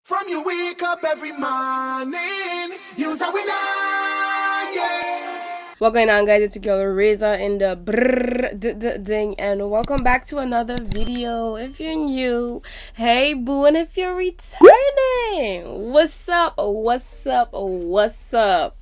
From you wake up every morning, you's a winner, yeah. What's going on, guys? It's your girl Reza in the ding, and welcome back to another video. If you're new, hey boo, and if you're returning, what's up? What's up? What's up?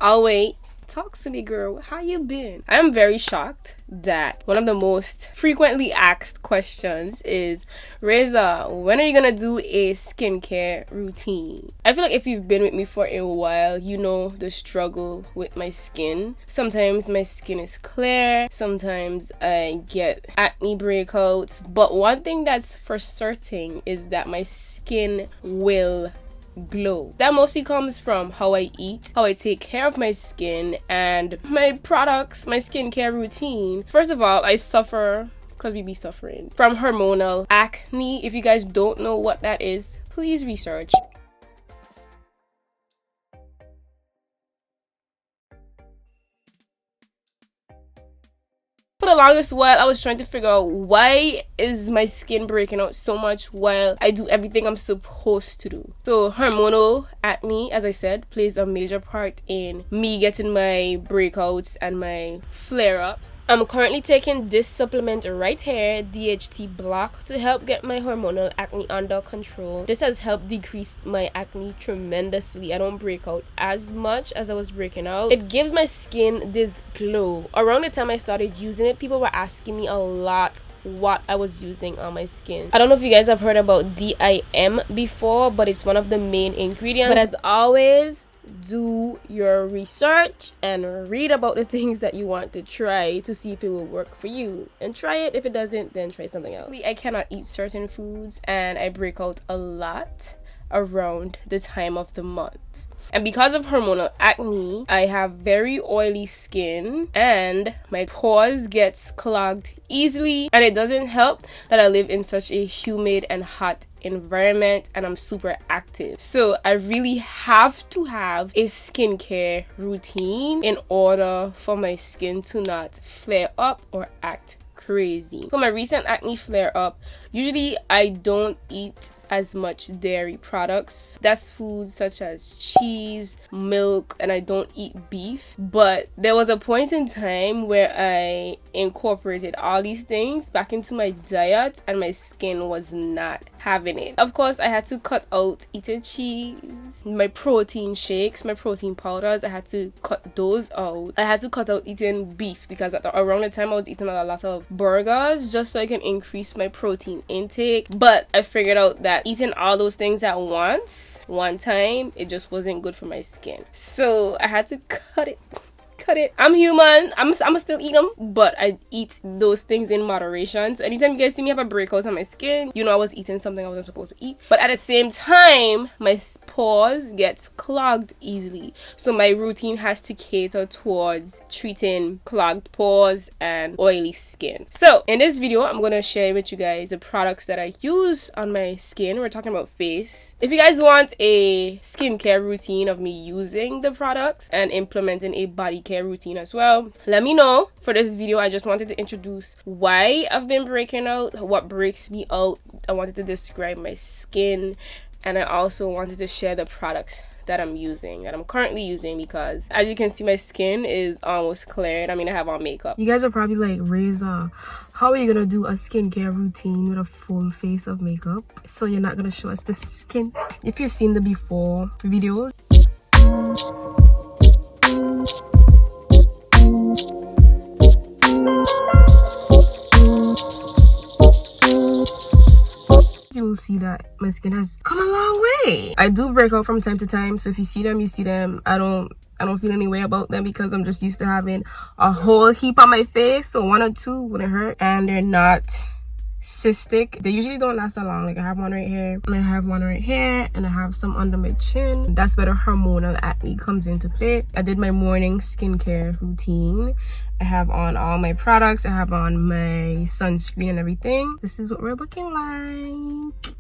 Oh wait, talk to me, girl. How you been? I'm very shocked that one of the most frequently asked questions is, Reza, when are you gonna do a skincare routine? I feel like if you've been with me for a while, you know the struggle with my skin. Sometimes my skin is clear, sometimes I get acne breakouts, but one thing that's for certain is that my skin will glow. That mostly comes from how I eat, how I take care of my skin, and my products, my skincare routine. First of all, I suffer, because we be suffering, from hormonal acne. If you guys don't know what that is, please research. For the longest while, I was trying to figure out, why is my skin breaking out so much while I do everything I'm supposed to do? So hormonal acne, as I said, plays a major part in me getting my breakouts and my flare-up. I'm currently taking this supplement right here, DHT Block, to help get my hormonal acne under control. This has helped decrease my acne tremendously. I don't break out as much as I was breaking out. It gives my skin this glow. Around the time I started using it, people were asking me a lot what I was using on my skin. I don't know if you guys have heard about DIM before, but it's one of the main ingredients. But as always, do your research and read about the things that you want to try to see if it will work for you, and try it. If it doesn't, then try something else. I cannot eat certain foods, and I break out a lot around the time of the month. And because of hormonal acne, I have very oily skin and my pores get clogged easily. And it doesn't help that I live in such a humid and hot environment and I'm super active. So I really have to have a skincare routine in order for my skin to not flare up or act crazy. For my recent acne flare up, usually I don't eat as much dairy products. That's foods such as cheese, milk, and I don't eat beef. But there was a point in time where I incorporated all these things back into my diet and my skin was not having it. Of course, I had to cut out eating cheese, my protein shakes, my protein powders. I had to cut those out. I had to cut out eating beef because around the time I was eating a lot of burgers just so I can increase my protein intake. But I figured out that eating all those things at one time, it just wasn't good for my skin. So I had to cut it. I'm human. I'm still eat them, but I eat those things in moderation. So anytime you guys see me have a breakout on my skin, you know I was eating something I wasn't supposed to eat. But at the same time, my pores gets clogged easily. So my routine has to cater towards treating clogged pores and oily skin. So in this video, I'm gonna share with you guys the products that I use on my skin. We're talking about face. If you guys want a skincare routine of me using the products and implementing a body care routine as well, let me know. For this video, I just wanted to introduce why I've been breaking out, what breaks me out. I wanted to describe my skin, and I also wanted to share the products that I'm using, that I'm currently using, because as you can see, my skin is almost cleared. I mean, I have on makeup. You guys are probably like, Reza, how are you gonna do a skincare routine with a full face of makeup? So you're not gonna show us the skin? If you've seen the before videos, you'll see that my skin has come a long way. I do break out from time to time, so if you see them, you see them. I don't feel any way about them because I'm just used to having a whole heap on my face, so one or two wouldn't hurt, and they're not cystic. They usually don't last that long. Like I have one right here, and I have one right here, and I have some under my chin. That's where the hormonal acne comes into play. I did my morning skincare routine. I have on all my products. I have on my sunscreen and everything. This is what we're looking like.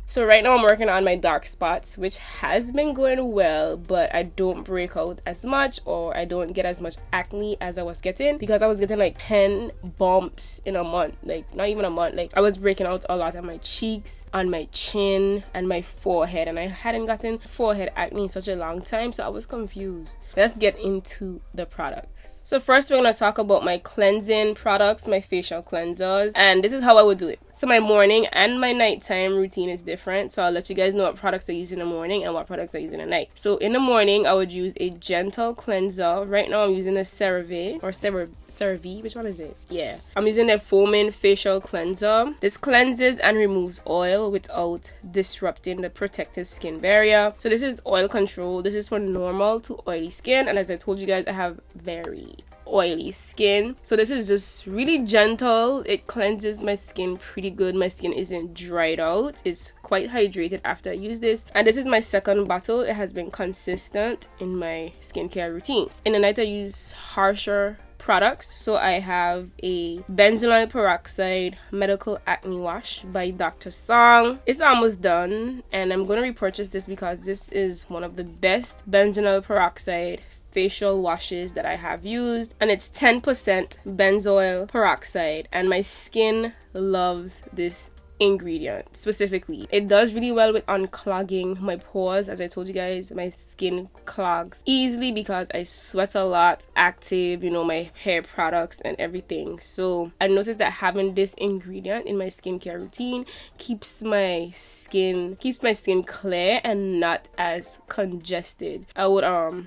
So right now I'm working on my dark spots, which has been going well, but I don't break out as much, or I don't get as much acne as I was getting, because I was getting like 10 bumps in a month. Like not even a month. Like I was breaking out a lot on my cheeks, on my chin, and my forehead, and I hadn't gotten forehead acne in such a long time, so I was confused. Let's get into the products. So first we're going to talk about my cleansing products, my facial cleansers, and this is how I would do it. So my morning and my nighttime routine is different, so I'll let you guys know what products I use in the morning and what products I use in the night. So in the morning I would use a gentle cleanser. Right now I'm using the CeraVe, or CeraVe, which one is it? Yeah, I'm using the foaming facial cleanser. This cleanses and removes oil without disrupting the protective skin barrier. So this is oil control. This is for normal to oily skin, and as I told you guys, I have very oily skin, so this is just really gentle. It cleanses my skin pretty good. My skin isn't dried out. It's quite hydrated after I use this, and this is my second bottle. It has been consistent in my skincare routine. In the night I use harsher products, so I have a Benzoyl Peroxide Medical Acne Wash by Dr. Song. It's almost done, and I'm gonna repurchase this because this is one of the best Benzoyl Peroxide facial washes that I have used, and it's 10% benzoyl peroxide, and my skin loves this ingredient specifically. It does really well with unclogging my pores. As I told you guys, my skin clogs easily because I sweat a lot, active, you know, my hair products and everything. So I noticed that having this ingredient in my skincare routine keeps my skin clear and not as congested. I would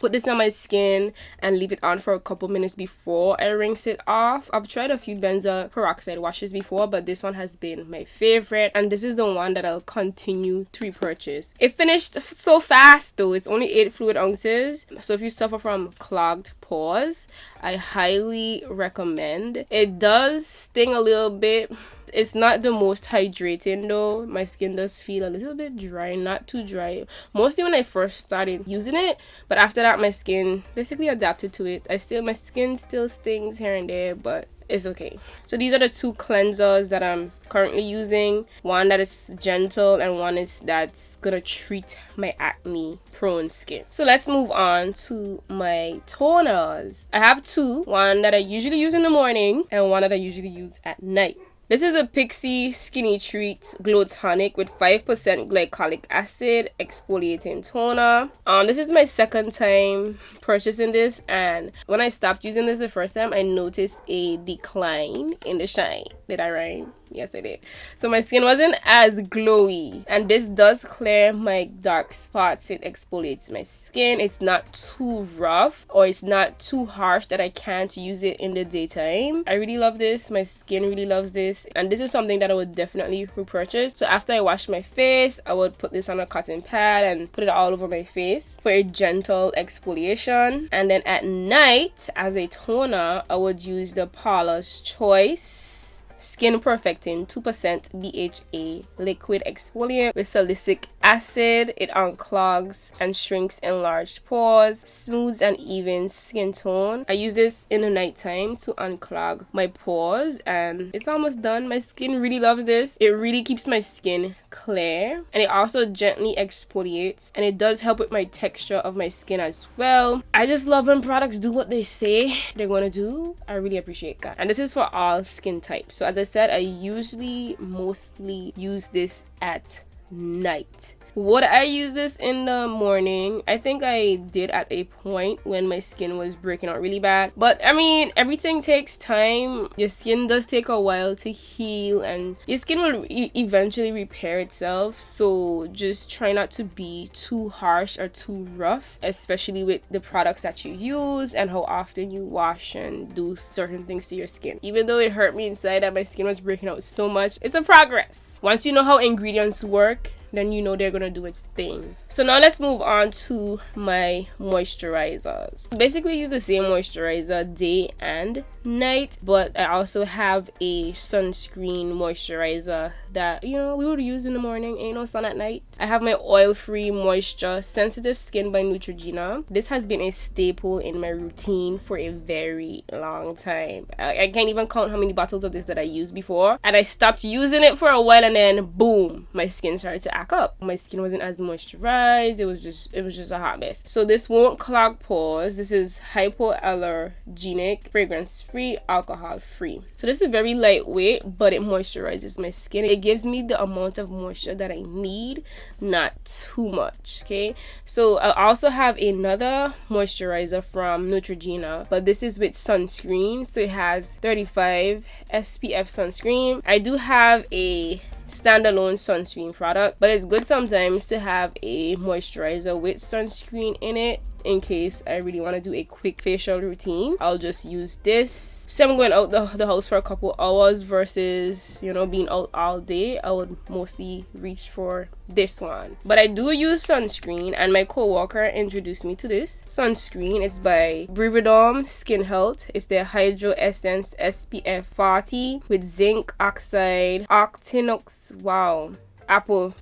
put this on my skin and leave it on for a couple minutes before I rinse it off. I've tried a few benzoyl peroxide washes before, but this one has been my favorite, and this is the one that I'll continue to repurchase. It finished so fast though. It's only 8 fluid ounces, so if you suffer from clogged pores, I highly recommend. It does sting a little bit. It's not the most hydrating though. My skin does feel a little bit dry, not too dry, mostly when I first started using it, but after that my skin basically adapted to it. My skin still stings here and there, but it's okay. So these are the two cleansers that I'm currently using. One that is gentle and one that's gonna treat my acne prone skin. So let's move on to my toners. I have two, one that I usually use in the morning and one that I usually use at night. This is a Pixie Skinny Treat Glow Tonic with 5% glycolic acid exfoliating toner. This is my second time purchasing this, and when I stopped using this the first time, I noticed a decline in the shine. Did I rhyme? Yes, I did. So my skin wasn't as glowy, and this does clear my dark spots. It exfoliates my skin. It's not too rough or it's not too harsh that I can't use it in the daytime. I really love this. My skin really loves this, and this is something that I would definitely repurchase. So after I wash my face, I would put this on a cotton pad and put it all over my face for a gentle exfoliation. And then at night, as a toner, I would use the Paulas Choice Skin Perfecting 2% BHA liquid exfoliant with salicylic acid. It unclogs and shrinks enlarged pores, smooths and evens skin tone. I use this in the nighttime to unclog my pores, and it's almost done. My skin really loves this. It really keeps my skin clear, and it also gently exfoliates, and it does help with my texture of my skin as well. I just love when products do what they say they're gonna do. I really appreciate that. And this is for all skin types. So as I said, I mostly use this at night. Would I use this in the morning? I think I did at a point when my skin was breaking out really bad. But I mean, everything takes time. Your skin does take a while to heal, and your skin will eventually repair itself. So just try not to be too harsh or too rough, especially with the products that you use and how often you wash and do certain things to your skin. Even though it hurt me inside that my skin was breaking out so much, it's a progress. Once you know how ingredients work, then you know they're gonna do its thing. So now let's move on to my moisturizers. Basically use the same moisturizer day and night, but I also have a sunscreen moisturizer that, you know, we would use in the morning. Ain't no sun at night. I have my oil-free moisture sensitive skin by Neutrogena. This has been a staple in my routine for a very long time. I can't even count how many bottles of this that I used before, and I stopped using it for a while, and then boom, my skin started to back up. My skin wasn't as moisturized. It was just a hot mess. So this won't clog pores. This is hypoallergenic, fragrance free, alcohol free. So this is very lightweight, but it moisturizes my skin. It gives me the amount of moisture that I need, not too much. Okay, so I also have another moisturizer from Neutrogena, but this is with sunscreen, so it has 35 SPF sunscreen. I do have a standalone sunscreen product, but it's good sometimes to have a moisturizer with sunscreen in it in case I really want to do a quick facial routine. I'll just use this. So I'm going out the house for a couple hours versus, you know, being out all day. I would mostly reach for this one. But I do use sunscreen, and my co-worker introduced me to this sunscreen. It's by Brividom Skin Health. It's the Hydro Essence SPF 40 with zinc oxide, octinox, wow, apple.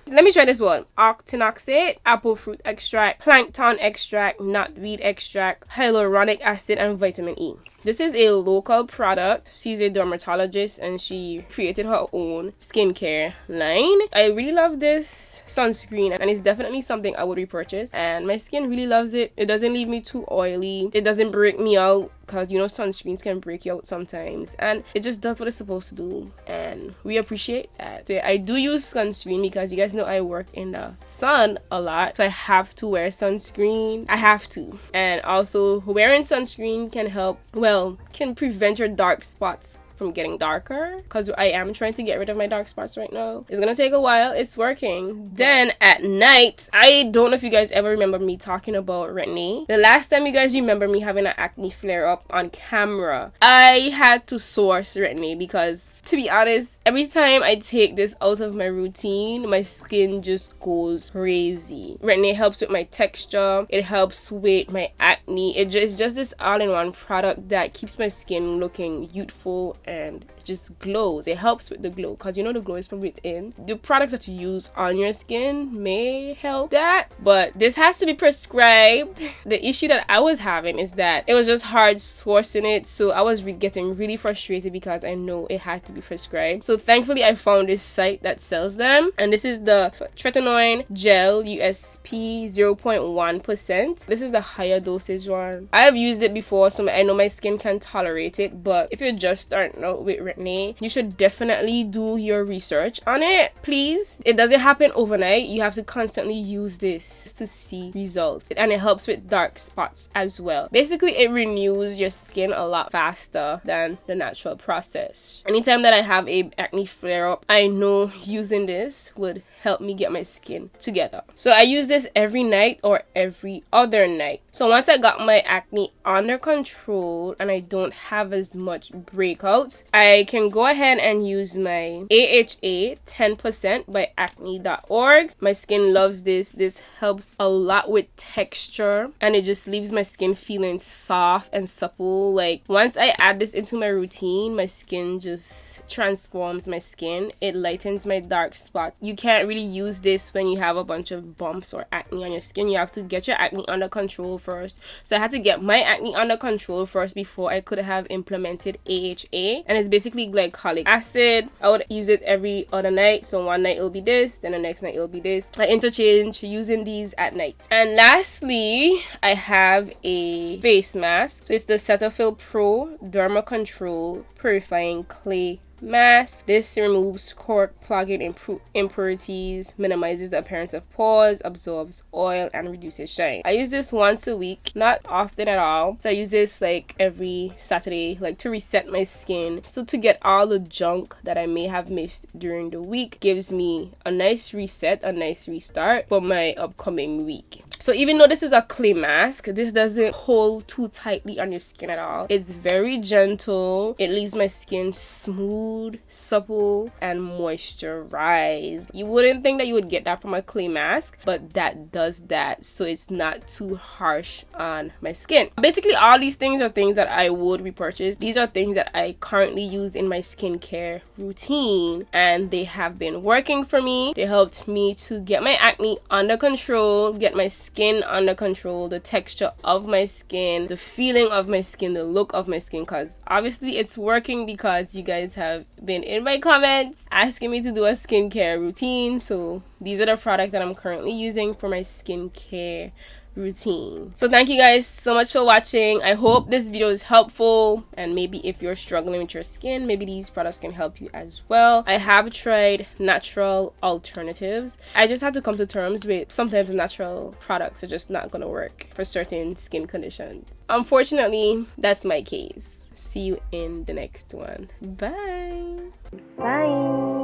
Let me try this one. Octinoxate, apple fruit extract, plankton extract, knotweed extract, hyaluronic acid, and vitamin E. This is a local product. She's a dermatologist and she created her own skincare line. I really love this sunscreen and it's definitely something I would repurchase. And my skin really loves it. It doesn't leave me too oily. It doesn't break me out, because you know sunscreens can break you out sometimes, and it just does what it's supposed to do, and we appreciate that. So I do use sunscreen because you guys know I work in the sun a lot, so I have to wear sunscreen. I have to. And also wearing sunscreen can prevent your dark spots from getting darker, because I am trying to get rid of my dark spots right now. It's gonna take a while. It's working. Then at night, I don't know if you guys ever remember me talking about Retin-A. The last time you guys remember me having an acne flare up on camera, I had to source Retin-A because, to be honest, every time I take this out of my routine, my skin just goes crazy. Retin-A helps with my texture. It helps with my acne. It's just this all-in-one product that keeps my skin looking youthful and just glows. It helps with the glow, because you know the glow is from within. The products that you use on your skin may help that, but this has to be prescribed. The issue that I was having is that it was just hard sourcing it, so I was getting really frustrated because I know it had to be prescribed. So thankfully I found this site that sells them, and this is the tretinoin gel USP 0.1%. This is the higher dosage one. I have used it before, so I know my skin can tolerate it, but if you're just starting out with Retin-A, you should definitely do your research on it, please. It doesn't happen overnight. You have to constantly use this to see results, and it helps with dark spots as well. Basically, it renews your skin a lot faster than the natural process. Anytime that I have a acne flare up, I know using this would help me get my skin together. So I use this every night or every other night. So once I got my acne under control and I don't have as much breakouts, I can go ahead and use my AHA 10% by acne.org. My skin loves this. This helps a lot with texture, and it just leaves my skin feeling soft and supple. Like once I add this into my routine, my skin just transforms my skin. It lightens my dark spot. You can't really use this when you have a bunch of bumps or acne on your skin. You have to get your acne under control first. So I had to get my acne under control first before I could have implemented AHA, and it's basically glycolic acid. I would use it every other night. So one night it'll be this, then the next night it'll be this. I interchange using these at night. And lastly, I have a face mask. So it's the Cetaphil Pro Derma Control Purifying Clay Mask. This removes cork plugging impurities, minimizes the appearance of pores, absorbs oil, and reduces shine. I use this once a week, not often at all. So I use this like every Saturday, like to reset my skin. So to get all the junk that I may have missed during the week, gives me a nice reset, a nice restart for my upcoming week. So even though this is a clay mask, this doesn't hold too tightly on your skin at all. It's very gentle. It leaves my skin smooth, supple, and moisturized. You wouldn't think that you would get that from a clay mask, but that does that, so it's not too harsh on my skin. Basically, all these things are things that I would repurchase. These are things that I currently use in my skincare routine, and they have been working for me. They helped me to get my acne under control, get my skin under control, the texture of my skin, the feeling of my skin, the look of my skin, because obviously it's working because you guys have have been in my comments asking me to do a skincare routine. So these are the products that I'm currently using for my skincare routine. So thank you guys so much for watching. I hope this video is helpful, and maybe if you're struggling with your skin, maybe these products can help you as well. I have tried natural alternatives. I just had to come to terms with sometimes natural products are just not gonna work for certain skin conditions. Unfortunately, that's my case. See you in the next one. Bye. Bye.